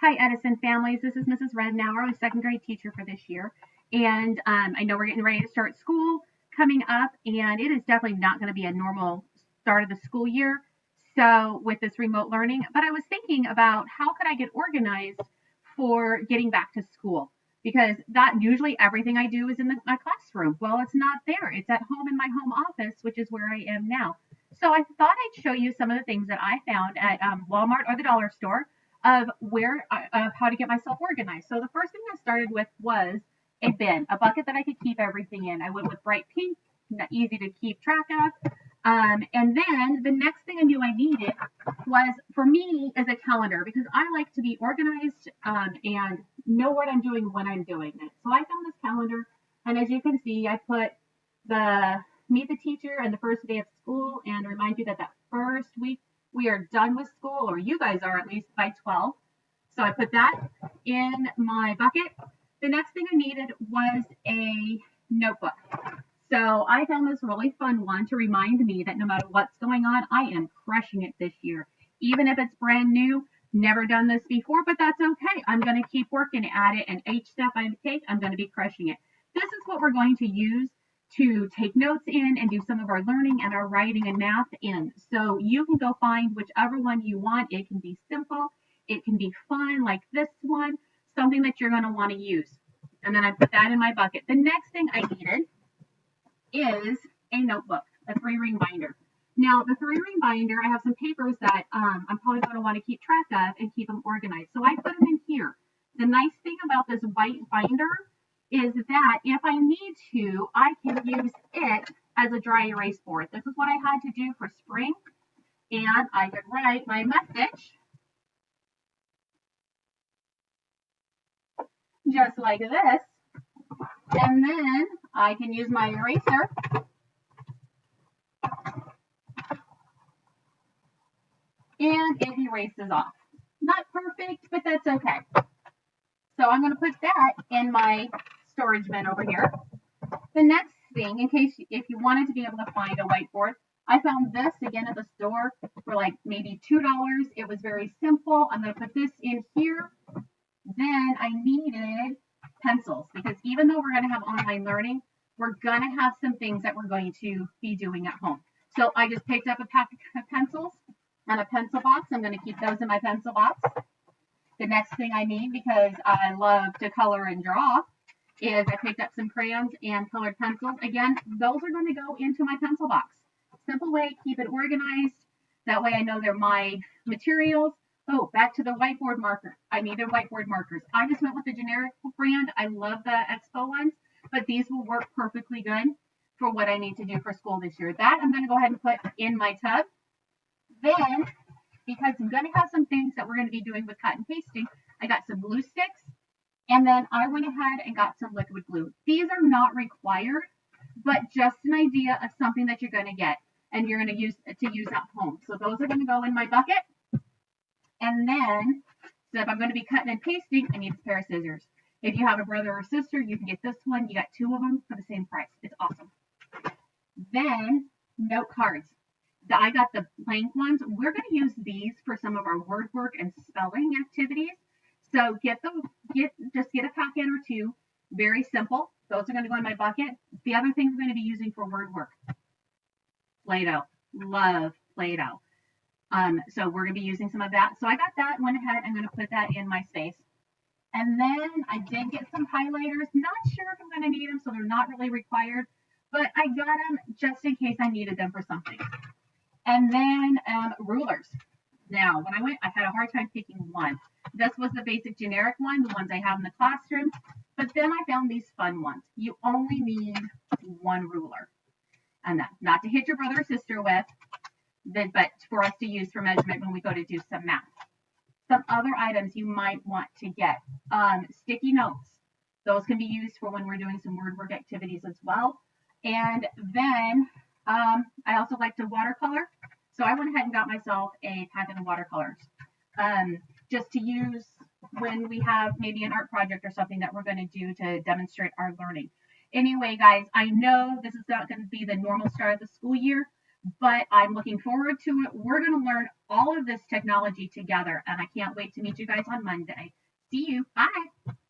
Hi, Edison families. This is Mrs. Rednour, a second grade teacher for this year. And I know we're getting ready to start school coming up, and it is definitely not going to be a normal start of the school year. So, with this remote learning, but I was thinking about how could I get organized for getting back to school? Because that usually everything I do is in my classroom. Well, it's not there, it's at home in my home office, which is where I am now. So, I thought I'd show you some of the things that I found at Walmart or the dollar store of how to get myself organized. So the first thing I started with was a bin, a bucket that I could keep everything in. I went with bright pink, easy to keep track of. And then the next thing I knew I needed was for me is a calendar because I like to be organized and know what I'm doing when I'm doing it. So I found this calendar, and as you can see, I put the meet the teacher and the first day of school and remind you that that first week we are done with school, or you guys are at least by 12. So I put that in my bucket. The next thing I needed was a notebook. So I found this really fun one to remind me that no matter what's going on, I am crushing it this year. Even if it's brand new, never done this before, but that's okay. I'm going to keep working at it, and each step I take, I'm going to be crushing it. This is what we're going to use to take notes in and do some of our learning and our writing and math in. So you can go find whichever one you want. It can be simple, it can be fun like this one, something that you're going to want to use. And then I put that in my bucket. The next thing I needed is a notebook, a 3-ring binder. Now, the 3-ring binder, I have some papers that I'm probably going to want to keep track of and keep them organized. So I put them in here. The nice thing about this white binder is that if I need to, I can use it as a dry erase board. This is what I had to do for spring, and I could write my message just like this, and then I can use my eraser and it erases off. Not perfect, but that's okay. So I'm going to put that in my storage bin over here. The next thing, in case if you wanted to be able to find a whiteboard, I found this again at the store for like maybe $2. It was very simple. I'm going to put this in here. Then I needed pencils because even though we're going to have online learning, we're going to have some things that we're going to be doing at home. So I just picked up a pack of pencils and a pencil box. I'm going to keep those in my pencil box. The next thing I need, because I love to color and draw, is I picked up some crayons and colored pencils. Again, those are going to go into my pencil box. Simple way, keep it organized. That way I know they're my materials. Oh, back to the whiteboard marker. I needed whiteboard markers. I just went with the generic brand. I love the Expo ones, but these will work perfectly good for what I need to do for school this year. That I'm going to go ahead and put in my tub. Then, because I'm going to have some things that we're going to be doing with cut and pasting, I got some glue sticks, and then I went ahead and got some liquid glue. These are not required, but just an idea of something that you're going to get and you're going to use at home. So those are going to go in my bucket. And then, so if I'm going to be cutting and pasting, I need a pair of scissors. If you have a brother or sister, you can get this one. You got 2 of them for the same price. It's awesome. Then, note cards. I got the blank ones. We're going to use these for some of our word work and spelling activities. So just get a packet or 2. Very simple. Those are going to go in my bucket. The other thing we're going to be using for word work, Play-Doh. Love Play-Doh. So we're going to be using some of that. So I got that, went ahead, I'm going to put that in my space. And then I did get some highlighters. Not sure if I'm going to need them, so they're not really required, but I got them just in case I needed them for something. And then rulers. Now, when I went, I had a hard time picking one. This was the basic generic one, the ones I have in the classroom. But then I found these fun ones. You only need 1 ruler. And that, not to hit your brother or sister with, but for us to use for measurement when we go to do some math. Some other items you might want to get. Sticky notes. Those can be used for when we're doing some word work activities as well. And then I also like to watercolor. So I went ahead and got myself a packet of watercolors just to use when we have maybe an art project or something that we're going to do to demonstrate our learning. Anyway, guys, I know this is not going to be the normal start of the school year, but I'm looking forward to it. We're going to learn all of this technology together, and I can't wait to meet you guys on Monday. See you. Bye.